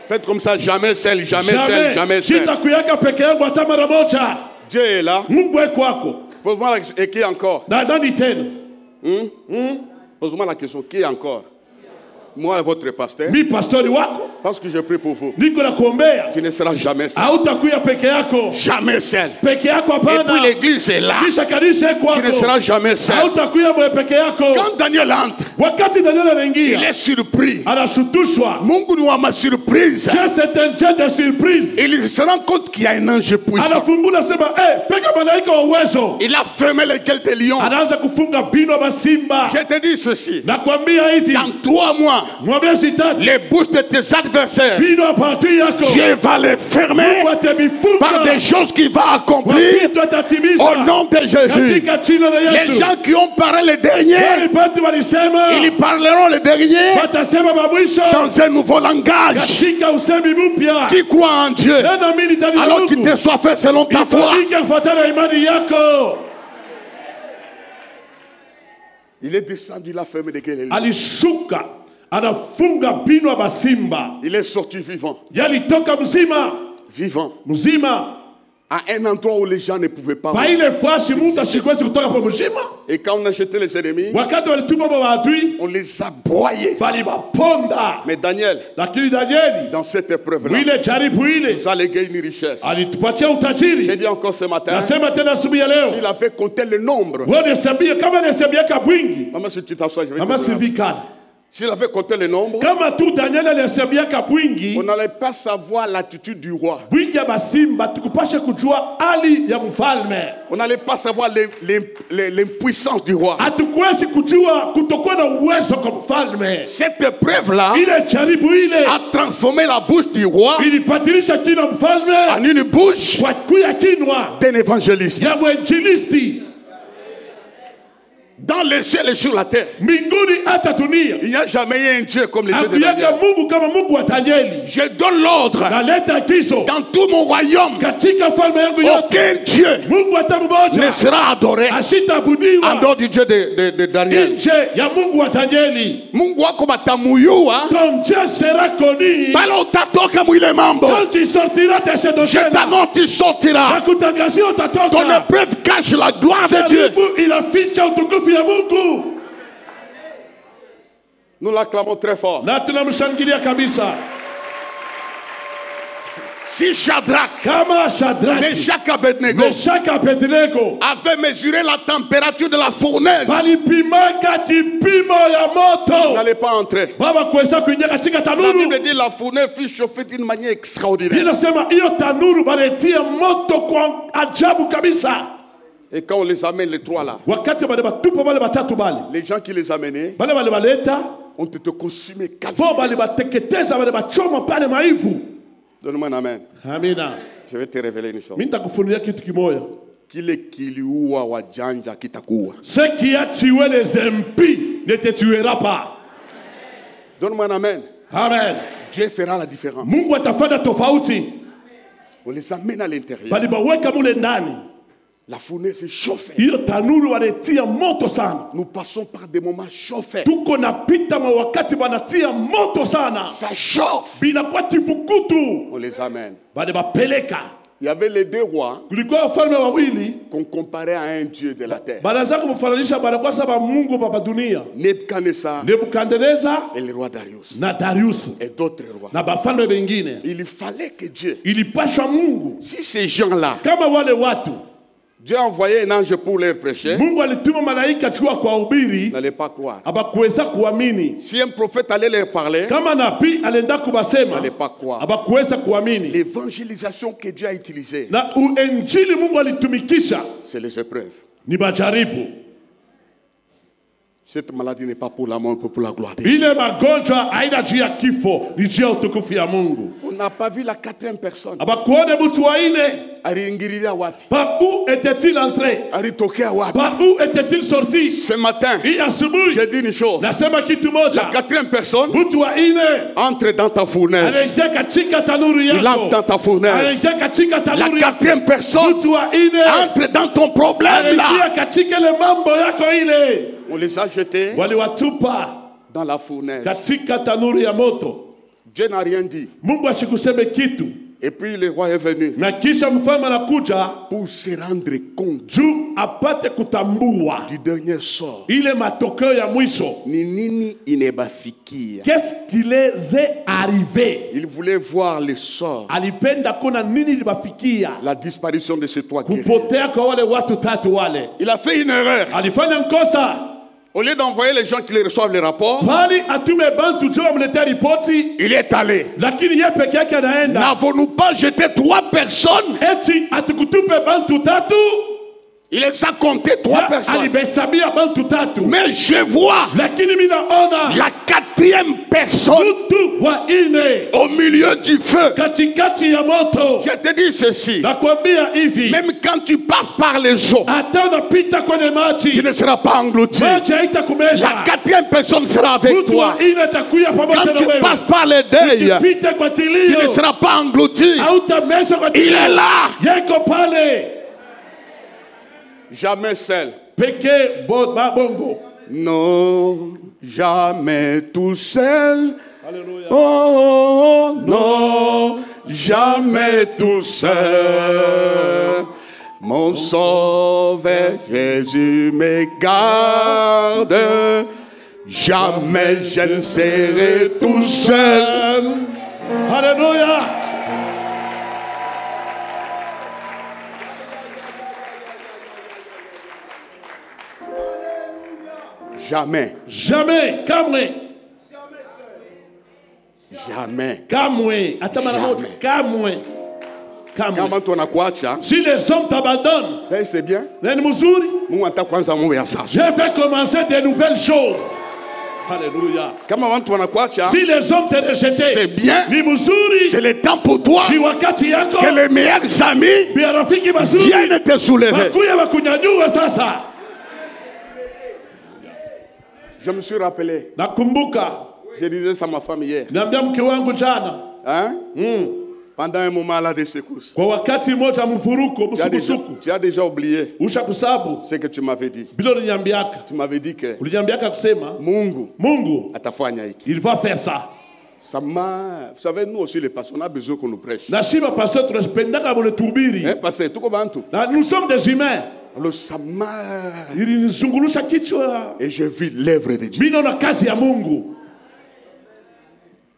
B: Faites comme ça, jamais seul, jamais seul, jamais seul.
A: Sitakuyaka peke yangu hata mara moja.
B: Dieu est là.
A: Mungu eko wako.
B: Pose-moi la question, et qui encore?
A: Na nani tena?
B: Pose-moi la question, qui encore? Moi, votre pasteur,
A: Mi pastori wako.
B: parce que je prie pour vous.
A: Niko na kuombea.
B: Tu ne seras jamais seul.
A: Hautakuya peke yako.
B: Jamais seul.
A: Peke yako
B: Et puis
A: hapana.
B: l'église est là.
A: Kisha kanisa eko
B: Tu ne
A: wako.
B: seras jamais seul.
A: Hautakuya mwe peke yako.
B: Quand Daniel entre,
A: Wakati Daniel
B: il
A: anaingia,
B: est surpris.
A: anashutushwa.
B: Mungu ni wa ma surprise.
A: Dieu c'est un Dieu de surprise.
B: Il se rend compte qu'il y a un ange puissant.
A: Anafumbula sema, peka malaika wa uwezo.
B: Il a fermé les gueules des lions.
A: Anaanza kufunga bino ba simba.
B: Je te dis ceci.
A: Nakwambia hivi,
B: Dans 3 mois,
A: mwambie sitani,
B: les bouches de tes adversaires,
A: bino apati yako.
B: Dieu va les fermer
A: Mungu atamifunga.
B: par des choses qu'il va accomplir
A: Wakitu atatimiza.
B: au nom de Jésus.
A: Katika jina la
B: Les
A: Yesu.
B: gens qui ont parlé les derniers,
A: Wale watu walisema,
B: ils parleront les derniers
A: watasema mabwisho.
B: dans un nouveau langage.
A: Katika usemi mpya.
B: Qui croit en Dieu,
A: Neno mimi ndani ya
B: alors qu'il
A: Mungu.
B: te soit fait selon ta foi.
A: Ifanyike kufuatana na imani yako.
B: Il est descendu, il a fermé les gueules des lions.
A: Alishuka anafunga bino ba simba.
B: Il est sorti vivant.
A: Yalitoka mzima,
B: Vivant.
A: mzima.
B: À un endroit où les gens ne pouvaient pas
A: Pa
B: voir.
A: ile fasi mtu asikuwezi kutoka pa mzima.
B: Et quand on a jeté les ennemis,
A: Wakati walituma maadui,
B: on les a broyés.
A: balibaponda.
B: Mais Daniel,
A: Lakini Danieli,
B: dans cette épreuve-là,
A: ile jaribu ile,
B: vous allez gagner une richesse.
A: alitupatia
B: J'ai
A: utajiri.
B: dit encore ce matin,
A: Nasema tena asubuhi ya leo,
B: s'il avait compté le nombre,
A: wewe hesabia kama hesabia bwingi.
B: maman, si tu t'assois, je vais te
A: Mama
B: donner.
A: sivikana.
B: S'il avait compté le nombre,
A: Kama tu Daniel alihesabia bwingi,
B: on n'allait pas savoir l'attitude du roi.
A: bwingi ya basimba tukupashe kujua hali ya mfalme.
B: On n'allait pas savoir l'impuissance du roi.
A: Hatukuwezi kujua kutokuwa na uwezo kwa mfalme.
B: Cette épreuve-là
A: Ile jaribu ile
B: a transformé la bouche du roi
A: ilibadilisha jina mfalme
B: en une bouche
A: kwa kuya kinwa
B: d'un évangéliste.
A: ya mwinjilisti.
B: Dans les cieux et sur la terre,
A: Mbinguni hata dunia
B: il n'y a jamais eu un Dieu comme le Dieu de
A: hakuyaka
B: Daniel.
A: Mungu kama Mungu wa Danieli.
B: Je donne l'ordre
A: Naleta agizo
B: dans tout mon royaume.
A: katika falme yangu yote,
B: Aucun Dieu
A: Mungu hata
B: ne
A: mmoja
B: sera adoré en
A: asitabudiwa
B: dehors du Dieu de Daniel.
A: nje ya Mungu wa Danieli.
B: Mungu wako batamuyua
A: Ton Dieu sera connu
B: pale utatoka mwile mambo.
A: quand tu sortiras de cette
B: Je
A: océan.
B: t'annonce, tu sortiras.
A: Nakutangazia
B: Ton
A: utatoka.
B: épreuve cache la gloire de Dieu.
A: Jaribu inaficha utukufu ya Mungu.
B: Nous l'acclamons très fort.
A: Na tunamshangilia kabisa.
B: Si Shadrach,
A: Kama Shadraki,
B: Meshach et Abednego
A: Meshaki, Abednego
B: avaient mesuré la température de la fournaise,
A: walipimaka kipimo ya
B: ils
A: moto,
B: n'allaient pas entrer.
A: baba kuweza kuingia katika
B: La
A: tanuru.
B: Bible dit la fournaise fut chauffée d'une manière extraordinaire.
A: Inasema hiyo tanuru baletia moto kwa ajabu kabisa.
B: Et quand on les amène, les trois là,
A: Wakati bale batupa bale batatu bale,
B: les gens qui les amenaient
A: bale bale baleta,
B: ont été consumés,
A: bo
B: calcinés.
A: bale bateketeza bale bachoma pale maivu.
B: Donne-moi un amen.
A: Amina.
B: Je vais te révéler une chose.
A: Mimi nitakufunulia kitu kimoja.
B: Kile kiliua wajanja kitakuua.
A: Ce qui a tué les impies ne te tuera pas.
B: Donne-moi un amen.
A: Amen.
B: Dieu fera la différence.
A: Mungu atafanya tofauti.
B: On les amène à l'intérieur.
A: Balibaweka mule ndani.
B: La fournaise est chauffée.
A: Hiyo tanuru wanatia moto sana.
B: Nous passons par des moments chauffés.
A: Tuko napita wakati banatia moto sana.
B: Ça chauffe.
A: Binakuwa tifukutu.
B: On les amène.
A: Bale bapeleka.
B: Il y avait les deux rois
A: Kulikuwa wafalme wawili.
B: qu'on comparait à un dieu de la terre.
A: Banaanza kumfananisha banakuwa saba Mungu baba dunia.
B: Nebuchadnezzar
A: Nebukadneza
B: et le roi Darius.
A: na Darius
B: Et d'autres rois.
A: na bafalme wengine.
B: Il fallait que Dieu,
A: Ilipashwa Mungu
B: si ces gens-là,
A: kama wale watu,
B: Dieu a envoyé un ange pour leur prêcher,
A: Mungu alituma malaika chukua kwa ubiri,
B: n'allez pas croire.
A: abakuweza kuamini.
B: Si un prophète allait leur parler,
A: Kama nabii alienda kubasema,
B: n'allez pas croire.
A: abakuweza kuamini.
B: L'évangélisation que Dieu a utilisée,
A: Na uinjili Mungu alitumikisha
B: c'est les épreuves.
A: ni majaribu.
B: Cette maladie n'est pas pour la mort, mais pour la gloire de Dieu.
A: Ile magonjwa haina juu ya kifo, ni juu ya utukufu ya Mungu.
B: On n'a pas vu la quatrième personne.
A: Abakuone mtu wa ine.
B: Aliingililia wapi?
A: Par où était-il entré?
B: Alitokea wapi?
A: Par où était-il sorti?
B: Ce matin,
A: Hii asubuhi
B: j'ai dit une chose.
A: nasema kitu moja.
B: La quatrième personne
A: Mtu wa ine
B: entre dans ta fournaise.
A: anaingia katika tanuru
B: Il entre
A: yako.
B: dans ta fournaise.
A: Anaingia katika
B: La
A: tanuru yako.
B: quatrième personne
A: Mtu wa ine
B: entre dans ton problème là.
A: anaingia katika ile mambo yako ile.
B: On les a jetés
A: Waliwatupa
B: dans la fournaise.
A: katika tanuru ya moto.
B: Dieu n'a rien dit.
A: Mungu asikuseme kitu.
B: Et puis le roi est venu
A: Na kisha mfalme anakuja
B: pour se rendre compte
A: juu apate kutambua
B: du dernier sort.
A: ile matokeo ya mwisho.
B: Ni nini inebafikia.
A: Qu'est-ce qui les est arrivé?
B: Il voulait voir le sort.
A: Alipenda kuna nini libafikia,
B: La disparition de ces trois guerriers.
A: kupotea kwa wale watu tatu wale.
B: Il a fait une erreur.
A: Alifanya nkosa,
B: Au lieu d'envoyer les gens qui les reçoivent les rapports,
A: bali atume bantu juu wamletea ripoti,
B: il est allé.
A: lakini yeye peke yake anaenda.
B: N'avons-nous pas jeté 3 personnes?
A: Eti atukutupe bantu tatu?
B: Il les a compté 3 personnes.
A: Alibesabia bantu tatu.
B: Mais je vois
A: Lakini mimi naona
B: la 4e personne
A: mtu wa ine
B: au milieu du feu.
A: katikati ya moto.
B: Je te dis ceci.
A: Nakwambia hivi,
B: Même quand tu passes par les eaux,
A: hata unapita kwenye
B: tu
A: maji,
B: ne seras pas englouti.
A: maji haitakumeza.
B: La 4e personne sera avec
A: Mtu wa
B: toi.
A: ine atakuya pamoja
B: Quand
A: na
B: tu
A: wewe.
B: passes par les deuils,
A: Ukipita kwa
B: tu
A: tilio,
B: ne seras pas englouti.
A: hautamezwa kwa
B: Il
A: tilio.
B: est là.
A: Yeko pale.
B: Jamais seul.
A: Peke bongo.
B: Non, jamais tout seul.
A: Alléluia.
B: Oh, non, jamais tout seul. Mon sauveur Jésus me garde. Jamais je ne serai tout seul.
A: Alléluia.
B: Jamais,
A: Jamais, kamwe.
B: jamais.
A: Kamwe. Hata mara moja. Kamwe. Kamwe.
B: Kama tu anakuacha,
A: Si les hommes t'abandonnent,
B: ben c'est bien.
A: na ni mzuri,
B: Mungu atakwanza mambo ya sasa.
A: je vais commencer de nouvelles choses. Alléluia.
B: Kama watu wanakuacha,
A: Si les hommes te
B: c'est
A: rejetaient,
B: bien.
A: ni mzuri,
B: C'est le temps pour toi
A: ni wakati yako,
B: que les meilleurs amis
A: ni rafiki mazuri,
B: viennent te soulever.
A: wakuya wakunyanyua sasa.
B: Je me suis rappelé,
A: Nakumbuka,
B: je disais ça à ma femme hier,
A: niambia mke wangu jana,
B: hein? Pendant un moment là de secousse.
A: kwa wakati mmoja mvuruko, msukusuku,
B: Tu as déjà oublié
A: usha kusabu,
B: ce que tu m'avais dit.
A: bila uliniambiaka.
B: Tu m'avais dit que
A: Uliniambiaka kusema, Mungu,
B: atafanya hiki.
A: il va faire ça.
B: Ça m'a... Vous savez, nous aussi les pasteurs, on a besoin qu'on nous prêche.
A: Na shiba pastor tunapendaka mule tuhubiri.
B: Hein, parce que tout comme tout.
A: Na nous sommes des humains.
B: Alors ça m'a...
A: Ilinizungulusha kichwa.
B: Et j'ai vu l'œuvre de Dieu.
A: Mimi naona kazi ya Mungu.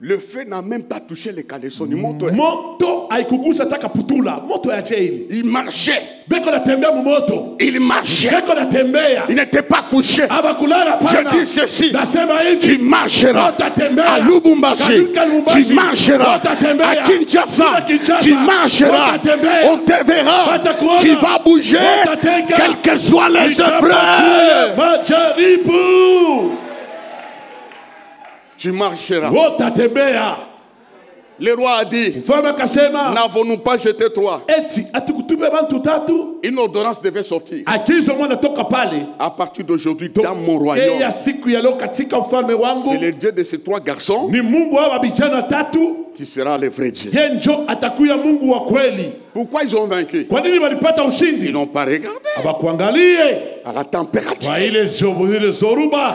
B: Le feu n'a même pas touché les caleçons du moto.
A: Moto haikugusa taka putula. Moto ya jaili.
B: Il marchait.
A: Beko natembea mu moto.
B: Il marchait.
A: Beko natembea.
B: Il n'était pas couché.
A: Abakulala pana.
B: Je dis ceci.
A: Nasema hivi.
B: Tu marcheras à Lubumbashi. Tu marcheras à Kinshasa. Tu marcheras. On te verra. Tu vas bouger. Quelles que soient les épreuves. Tu marcheras. Le roi a dit, n'avons-nous pas jeté 3? Une ordonnance devait sortir. À partir d'aujourd'hui, dans mon royaume, c'est le Dieu de ces 3 garçons qui sera le vrai Dieu. Pourquoi ils ont vaincu? Ils n'ont pas regardé à la température.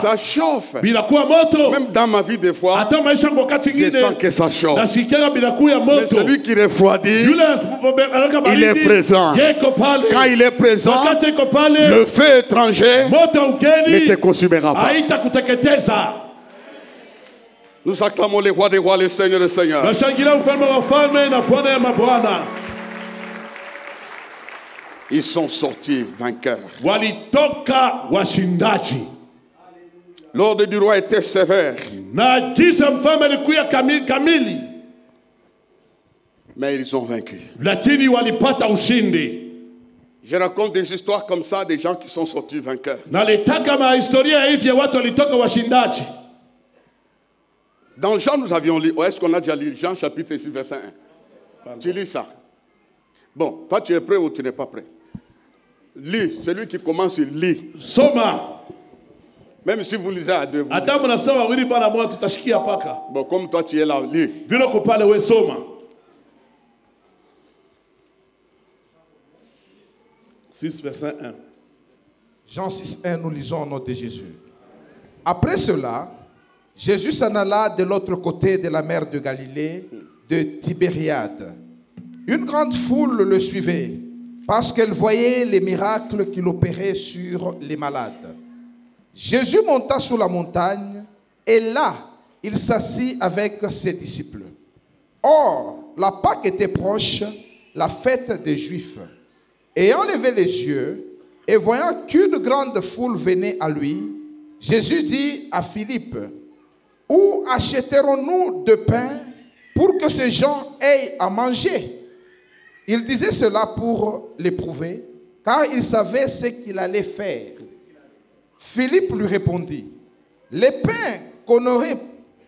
B: Ça chauffe. Même dans ma vie, des fois, je sens que ça chauffe. Mais celui qui refroidit, il est présent. Quand il est présent, le feu étranger ne te consumera pas. Nous acclamons les rois des rois, les seigneurs des seigneurs. Ils sont sortis vainqueurs. L'ordre du roi était sévère. Mais ils ont vaincu. Je raconte des histoires comme ça, des gens qui sont sortis vainqueurs. Dans Jean, nous avions lu. Est-ce qu'on a déjà lu Jean chapitre 6, verset 1? Pardon. Tu lis ça. Bon, toi tu es prêt ou tu n'es pas prêt? Lis. Celui qui commence, il lit. Soma. Même si vous lisez à deux. Bon, comme toi tu es là, lis.
A: 6, verset 1.
D: Jean 6, 1, nous lisons au nom de Jésus. Après cela, Jésus s'en alla de l'autre côté de la mer de Galilée, de Tibériade. Une grande foule le suivait, parce qu'elle voyait les miracles qu'il opérait sur les malades. Jésus monta sur la montagne, et là, il s'assit avec ses disciples. Or, la Pâque était proche, la fête des Juifs. Ayant levé les yeux et voyant qu'une grande foule venait à lui, Jésus dit à Philippe, « Où achèterons-nous de pain pour que ces gens aient à manger ?» Il disait cela pour l'éprouver, car il savait ce qu'il allait faire. Philippe lui répondit, « Les pains qu'on aurait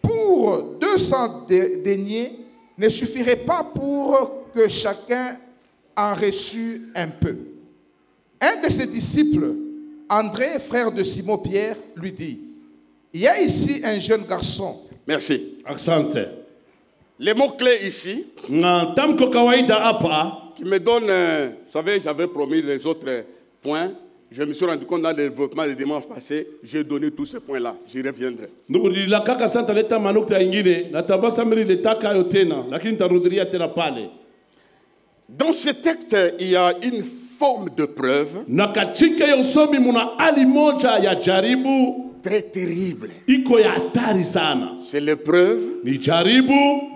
D: pour 200 deniers ne suffiraient pas pour que chacun en reçut un peu. » Un de ses disciples, André, frère de Simon-Pierre, lui dit, « Il y a ici un jeune garçon. »
B: Merci.
A: Accente.
B: Les mots-clés ici, qui me donnent, vous savez, j'avais promis les autres points. Je me suis rendu compte dans le développement des dimanches passés, j'ai donné tous ces points-là. J'y reviendrai. Dans ce texte, il y a une forme de preuve très terrible. C'est l'épreuve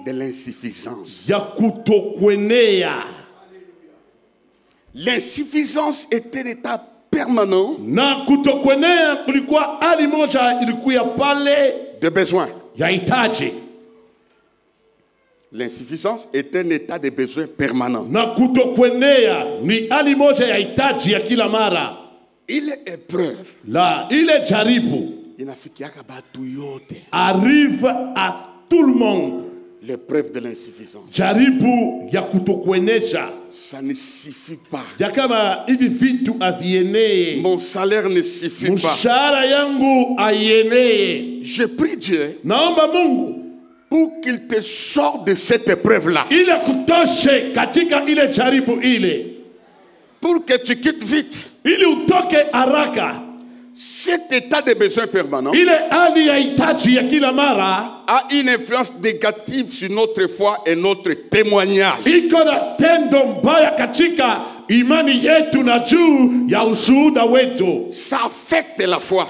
B: de l'insuffisance. L'insuffisance est un état permanent de besoin. L'insuffisance est un état de besoin permanent. Il est épreuve.
A: Arrive à tout le monde.
B: L'épreuve de l'insuffisance. Ça ne suffit pas. Mon salaire ne suffit pas. Je prie Dieu pour qu'il te sorte de cette épreuve-là. Pour que tu quittes vite. Cet état de besoin permanent a une influence négative sur notre foi et notre témoignage. Ça affecte la foi.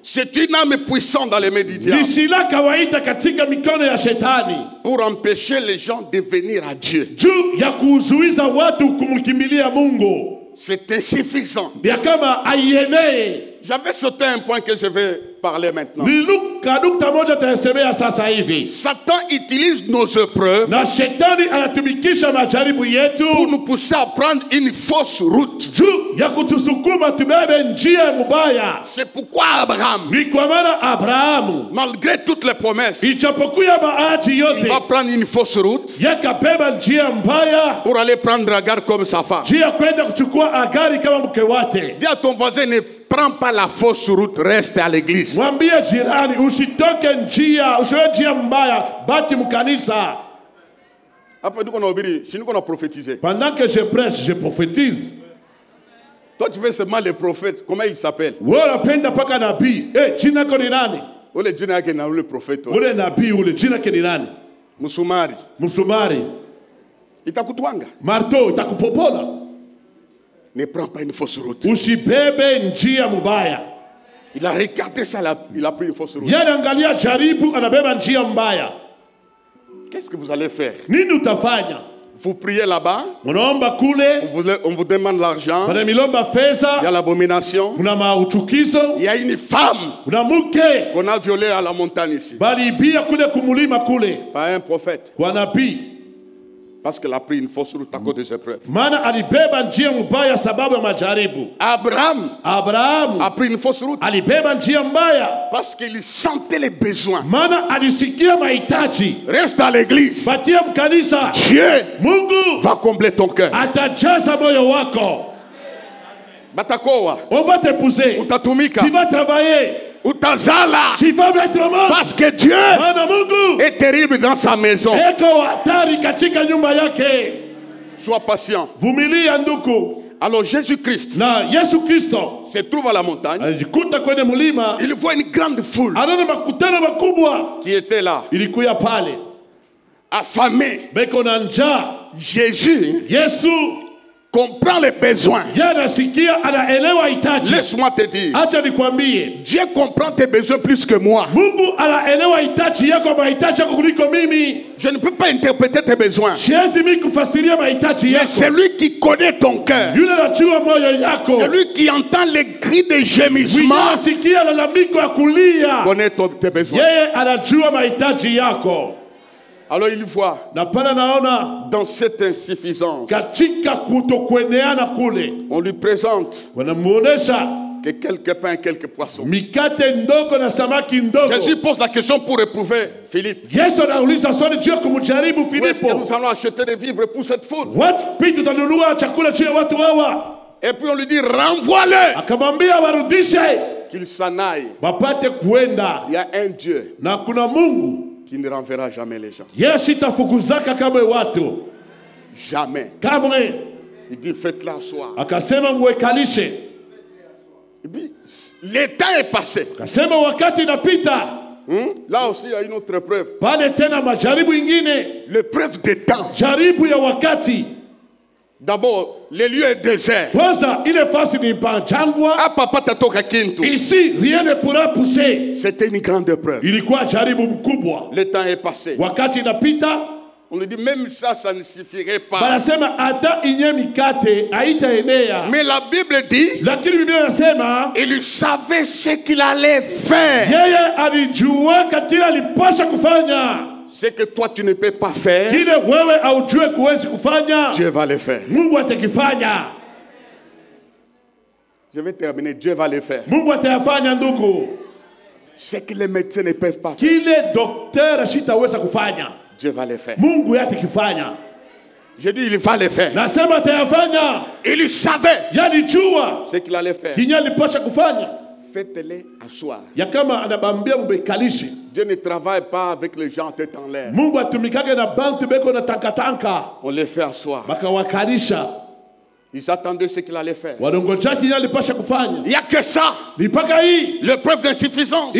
B: C'est une âme puissante dans les mains du diable pour empêcher les gens de venir à Dieu. C'est insuffisant. J'avais sauté un point que je vais parler maintenant. Satan utilise nos épreuves pour nous pousser à prendre une fausse route. C'est pourquoi Abraham, malgré toutes les promesses, il va prendre une fausse route pour aller prendre Agar comme sa femme. Dis à ton voisin, ne prends pas la fausse route, reste à l'église. Pendant
A: que je prêche, je prophétise.
B: Toi, tu fais seulement les prophètes. Comment ils s'appellent?
A: Le
B: prophète.
A: Musumari.
B: Itakutwanga.
A: Marto, itakupopola.
B: Ne prends pas une fausse route.
A: Usibebe njia mubaya.
B: Il a regardé ça, il a pris une fausse route.
A: Yanaangalia jaribu anabeba njia mbaya.
B: Qu'est-ce que vous allez faire?
A: Nini utafanya?
B: Vous priez là-bas.
A: On
B: vous demande l'argent. Il y a l'abomination. Il y a une femme qu'on a violée à la montagne ici. Par un prophète. Parce qu'elle a pris une fausse route à cause des épreuves. Abraham a pris une fausse route parce qu'il sentait les besoins. Reste à l'église. Dieu va combler ton cœur. Batakoa,
A: on va t'épouser,
B: utatumika,
A: tu vas travailler,
B: utazala,
A: tu vas mettre au monde,
B: parce que Dieu est terrible dans sa maison. Sois patient. Alors Jésus-Christ se trouve à la montagne. Il voit une grande foule qui était là, affamée. Jésus comprend les besoins. Laisse-moi te dire, Dieu comprend tes besoins plus que moi. Je ne peux pas interpréter tes besoins. Mais c'est lui qui connaît ton cœur. C'est lui qui entend les cris de gémissement. Connaît tes besoins. Alors il voit dans cette insuffisance, on lui présente que quelques pains, quelques poissons. Jésus pose la question pour éprouver Philippe. Où est-ce que nous allons acheter des vivres pour cette foule? Et puis on lui dit, renvoie-le, qu'il s'en aille. Il y a un Dieu qui ne renverra jamais les gens. Jamais. Il dit, faites-la asseoir. Le temps est passé. Là aussi, il y a une autre preuve. L'épreuve des temps. D'abord, le lieu est désert. Ici, rien ne pourra pousser. C'était une grande épreuve. Le temps est passé. On lui dit, même ça ne suffirait pas. Mais la Bible dit, il savait ce qu'il allait faire. Ce que toi tu ne peux pas faire, Dieu va le faire. Je vais terminer. Dieu va le faire. Ce que les médecins ne peuvent pas faire, Dieu va le faire. Je dis, il va le faire. Il savait ce qu'il allait faire. Faites-les asseoir. Dieu ne travaille pas avec les gens tête en l'air. On les fait asseoir. Ils attendaient ce qu'il allait faire. Il n'y a que ça. L'épreuve d'insuffisance.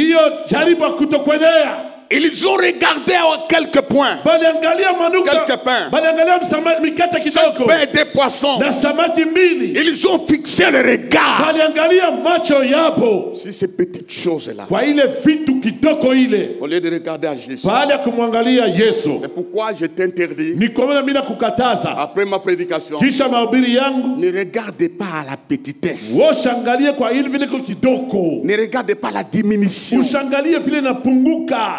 B: Ils ont regardé à quelques points. Quelques pains. 5 pains et 2 poissons. Ils ont fixé le regard sur ces petites choses-là. Au lieu de regarder à Jésus. C'est pourquoi je t'interdis, après ma prédication, ne regardez pas à la petitesse. Ne regardez pas à la diminution.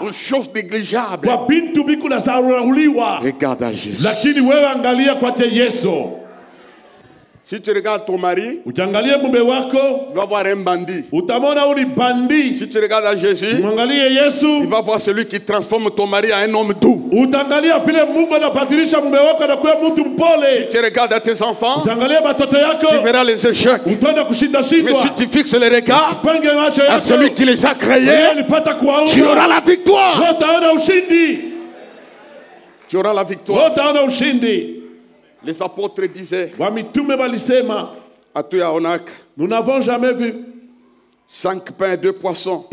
B: Aux choses négligeables. Regarde à Jésus. Si tu regardes ton mari, tu vas voir un bandit. Si tu regardes à Jésus, tu vas voir celui qui transforme ton mari en un homme doux. Si tu regardes à tes enfants, tu verras les échecs. Mais si tu fixes le regard à celui qui les a créés, tu auras la victoire. Tu auras la victoire. Les apôtres disaient,
A: nous n'avons jamais vu
B: 5 pains et 2 poissons.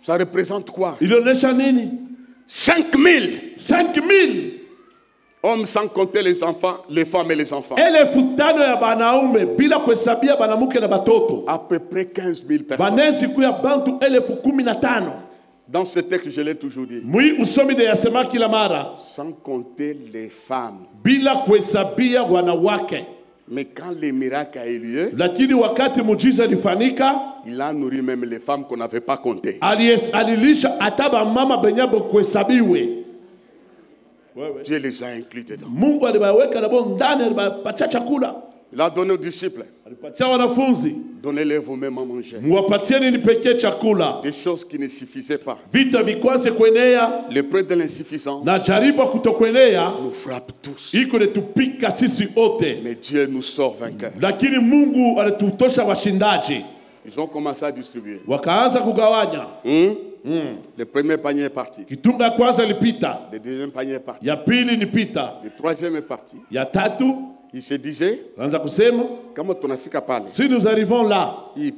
B: Ça représente quoi? 5000 hommes, sans compter les enfants, les femmes et les enfants. À peu près 15 000 personnes. Dans ce texte, je l'ai toujours dit. Sans compter les femmes. Mais quand les miracles a eu lieu,
A: lakini wakati muujiza ilifanyika,
B: il a nourri même les femmes qu'on n'avait pas comptées.
A: Alilisha hata mama benyabo kuhesabiwe.
B: Dieu les a inclus dedans.
A: Mungu aliwaweka nabo ndani, aliwapatia chakula.
B: Il a donné aux disciples.
A: Alipatia wanafunzi.
B: Donnez-les vous-même à manger.
A: Mwapatieni ni pekee chakula.
B: Des choses qui ne suffisaient pas.
A: Vita vikwaze kuenea.
B: L'épreuve de l'insuffisance
A: Na jaribu kutokuenea
B: nous frappe tous.
A: iko netupika sisi ote.
B: Mais Dieu nous sort vainqueurs.
A: Lakini Mungu alitutosha washindaji.
B: Ils ont commencé à distribuer.
A: Wakaanza kugawanya.
B: Le premier panier est parti.
A: Kitunga ya kwanza ilipita.
B: Le deuxième panier est parti.
A: Ya pili ilipita.
B: Le troisième est parti.
A: Ya tatu.
B: Il se disait,
A: kama
B: tunafika pale,
A: si nous arrivons là,
B: hii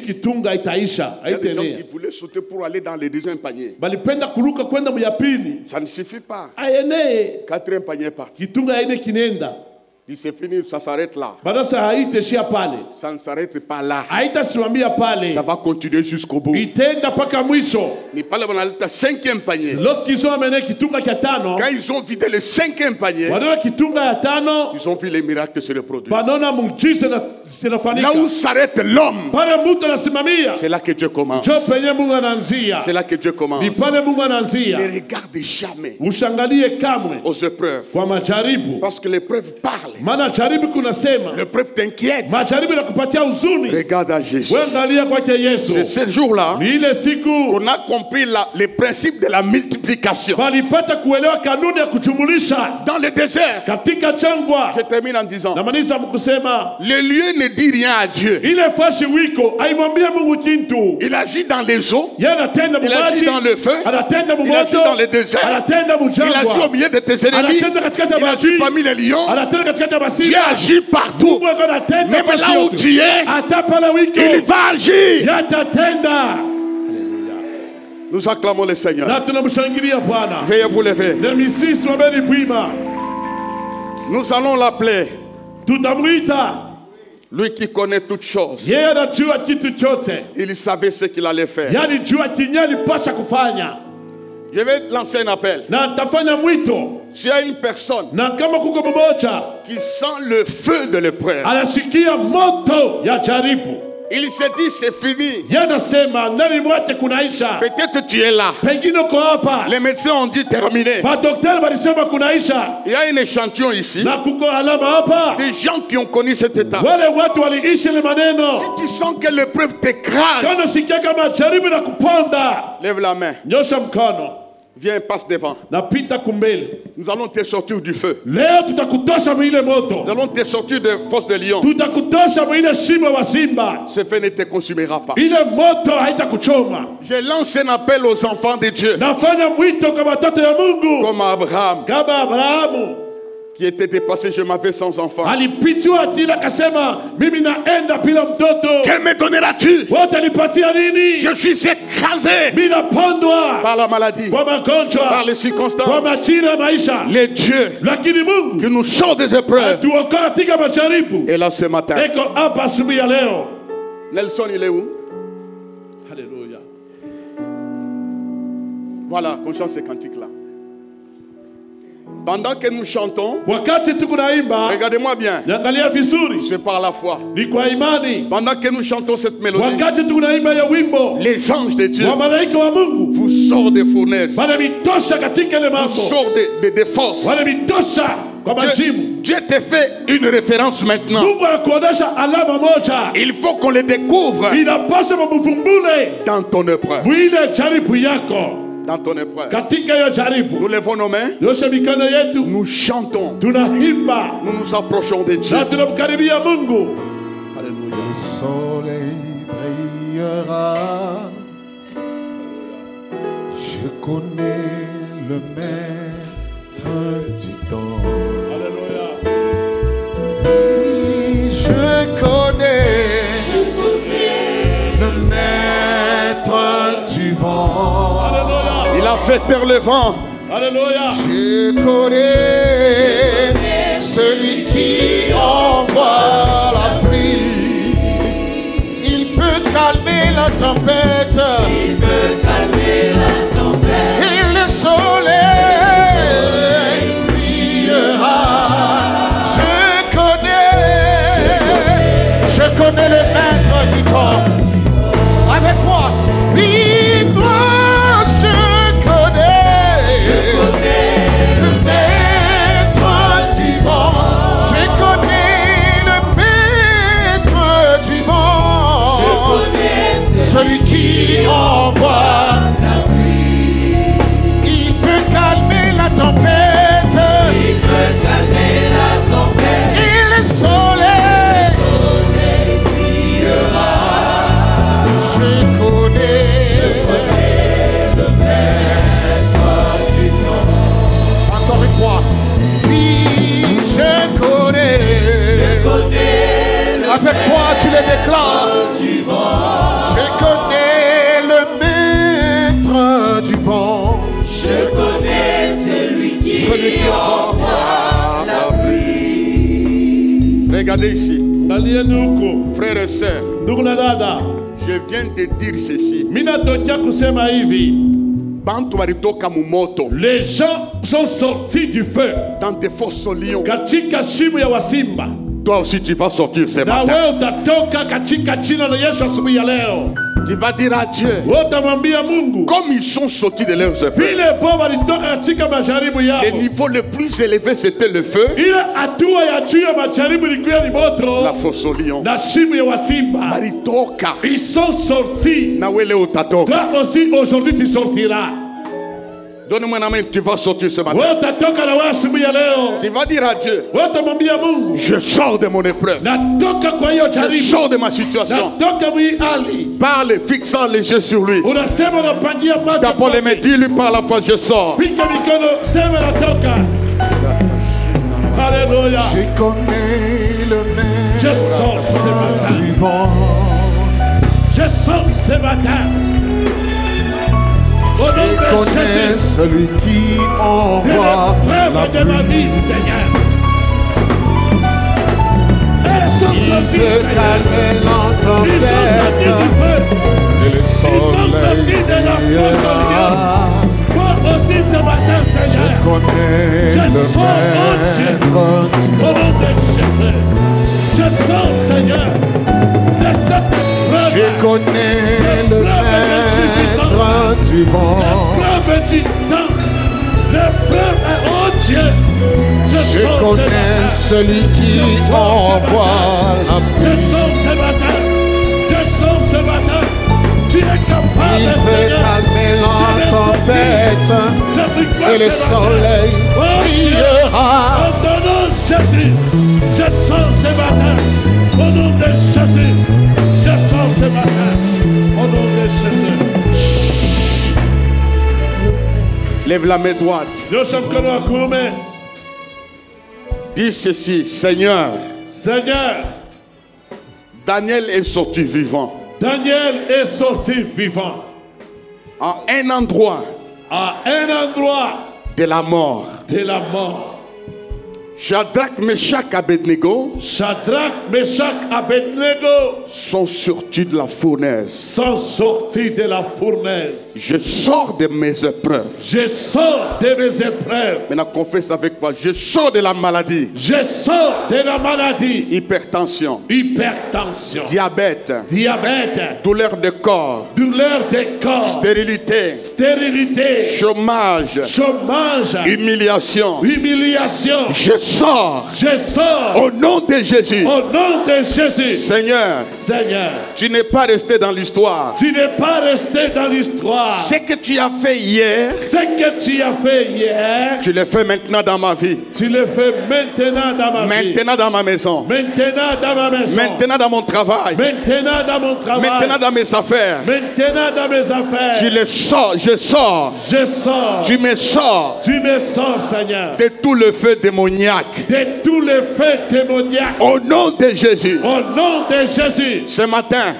A: kitunga itaisha,
B: il y a des gens qui voulaient sauter pour aller dans le deuxième panier.
A: Balipenda kuruka kwenda mu ya pili.
B: Ça ne suffit pas.
A: Ayenee.
B: Quatrième panier est parti.
A: Kitunga ine kinenda.
B: Il s'est fini, ça s'arrête là. Ça ne s'arrête pas là.
A: Ça
B: va continuer jusqu'au bout. Cinquième panier.
A: Lorsqu'ils ont amené Kitunga Katano,
B: quand ils ont vidé le cinquième panier, ils ont vu les miracles se reproduire. Là où s'arrête l'homme, c'est là que Dieu commence. C'est là que Dieu commence. Ne regarde jamais aux épreuves. Parce que l'épreuve parle. L'épreuve t'inquiète. Regarde à Jésus. C'est ce jour-là qu'on a compris les principes de la multiplication. Dans le désert, je termine en disant, le lieu ne dit rien à Dieu. Il agit dans les eaux, il agit dans le feu, il agit dans le désert, il agit au milieu de tes ennemis, il agit parmi les lions. Dieu agit partout. Même là où tu es, il va agir. Nous acclamons le Seigneur. Veuillez vous lever. Nous allons l'appeler. Lui qui connaît toutes choses. Il savait ce qu'il allait faire. Je vais lancer un appel. S'il y a une personne qui sent le feu de l'épreuve, il se dit c'est fini. Peut-être tu es là. Les médecins ont dit terminé. Il y a un échantillon ici. Des gens qui ont connu cet état. Si tu sens que l'épreuve t'écrase, lève la main. Viens, passe devant. Nous allons te sortir du feu. Nous allons te sortir de force de lion. Ce feu ne te consumera pas. Je lance un appel aux enfants de Dieu. Comme Abraham. Qui était dépassé, je m'avais sans enfant. Que me donneras-tu? Je suis écrasé par la maladie, par les circonstances. Les dieux qui nous sortent des épreuves. Et là ce matin, Nelson, il est où? Alléluia. Voilà, conscience ces cantiques-là. Pendant que nous chantons, regardez-moi bien, c'est par la foi. Pendant que nous chantons cette mélodie, les anges de Dieu vous sortent des fournaises, vous sortent des forces. Dieu te fait une référence maintenant. Il faut qu'on les découvre dans ton épreuve. Dans ton épreuve. Nous levons nos mains. Nous chantons. Nous nous approchons de Dieu.
E: Le soleil brillera. Je connais le maître du temps. Oui, je connais le maître du vent.
B: Il a fait taire le vent.
A: Alléluia.
E: Je connais celui qui envoie la pluie. Il peut calmer la tempête. Il peut calmer la tempête. Et le soleil brillera. Je connais qui envoie la pluie. Il peut calmer la tempête. Il peut calmer la tempête. Et le soleil brillera. Je connais le maître du temps. Encore une fois. Oui, je connais. Avec quoi tu le déclares? Je connais le maître du vent. Je connais celui qui envoie la pluie. Regardez ici. Frères et sœurs, je viens de dire ceci.
A: Les gens sont sortis du feu
E: dans des fosses lions.
A: Toi aussi tu vas sortir ce matin.
E: Tu vas dire à Dieu, comme ils sont sortis de leurs œuvres, le niveau le plus élevé c'était le feu. La fosse au lion.
A: Ils sont sortis. Toi aussi aujourd'hui tu sortiras.
E: Donne-moi la main, tu vas sortir ce matin. Tu vas dire à Dieu, je sors de mon épreuve. Je sors de ma situation. Parle, fixant les yeux sur lui. D'abord les mains, dis-lui par la foi, je sors.
A: Alléluia.
E: Je connais le maître.
A: Je sors ce matin. Je sors ce matin.
E: Je connais celui qui envoie la pluie.
A: De ma vie, Seigneur.
E: Il peut calmer la tempête et le soleil brillera.
A: Moi aussi ce matin, Seigneur,
E: je connais
A: je
E: le
A: sors, oh Dieu, au nom de Jésus. Je sors, Seigneur, de cette épreuve.
E: Je connais le maître du vent.
A: L'épreuve du temps. L'épreuve, oh Dieu.
E: Je connais celui qui envoie la pluie.
A: Je sors ce matin. Je sors ce matin. Tu es capable,
E: il peut calmer la tempête et le soleil brillera.
A: Au nom de Jésus, je sors ce matin. Au nom de Jésus, je sors ce matin. Au nom de Jésus.
E: Lève la main droite. Dis ceci, Seigneur.
A: Seigneur.
E: Daniel est sorti vivant.
A: Daniel est sorti vivant.
E: À un endroit.
A: À un endroit.
E: De la mort.
A: De la mort.
E: Shadrach, Meshach, Abednego.
A: Shadrach, Meshach, Abednego
E: sont sortis de la fournaise.
A: Sont sortis de la fournaise.
E: Je sors de mes épreuves.
A: Je sors de mes épreuves.
E: Maintenant confesse avec moi. Je sors de la maladie.
A: Je sors de la maladie.
E: Hypertension.
A: Hypertension.
E: Diabète.
A: Diabète.
E: Douleur de corps.
A: Douleur de corps.
E: Stérilité.
A: Stérilité.
E: Chômage.
A: Chômage.
E: Humiliation.
A: Humiliation.
E: Je sors.
A: Je sors.
E: Au nom de Jésus.
A: Au nom de Jésus.
E: Seigneur.
A: Seigneur.
E: Tu n'es pas resté dans l'histoire.
A: Tu n'es pas resté dans l'histoire.
E: Ce que tu as fait hier.
A: Ce que tu as fait hier.
E: Tu le fais maintenant dans ma vie.
A: Tu le fais maintenant dans ma vie.
E: Maintenant dans ma maison.
A: Maintenant dans ma maison.
E: Maintenant dans mon travail.
A: Maintenant dans mon travail.
E: Maintenant dans mes affaires.
A: Maintenant dans mes affaires.
E: Tu le sors. Je sors.
A: Je sors.
E: Tu me sors.
A: Tu me sors, Seigneur.
E: De tout le feu démoniaque.
A: De tous les feux démoniaques.
E: Au nom de Jésus.
A: Au nom de Jésus.
E: Ce matin.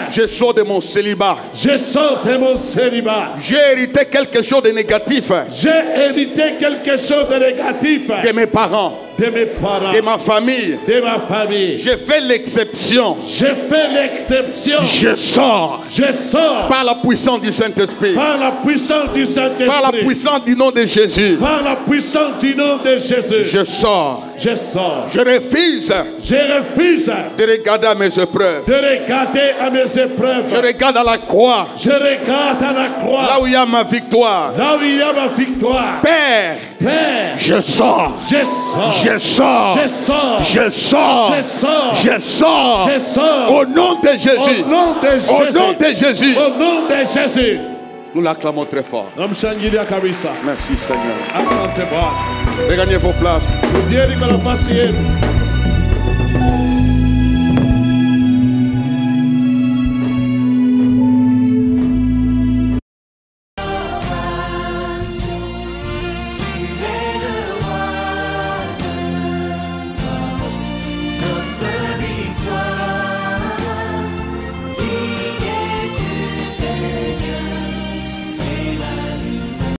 E: Je sors de mon célibat.
A: Je sors de mon célibat.
E: J'ai hérité quelque chose de négatif.
A: J'ai hérité quelque chose de négatif.
E: De mes parents.
A: De mes parents.
E: De ma famille.
A: De ma famille.
E: J'ai fait l'exception.
A: J'ai fait l'exception.
E: Je sors.
A: Je sors.
E: Par la puissance du Saint-Esprit.
A: Par la puissance du Saint-Esprit.
E: Par la puissance du nom de Jésus.
A: Par la puissance du nom de Jésus.
E: Je sors.
A: Je sors.
E: Je refuse de regarder à mes épreuves. Je regarde à la croix. Là où il y a ma victoire. Père, je sors. Je sors. Au nom de Jésus. Au nom de Jésus. Nous l'acclamons très fort. Merci Seigneur. Regagnez vos places.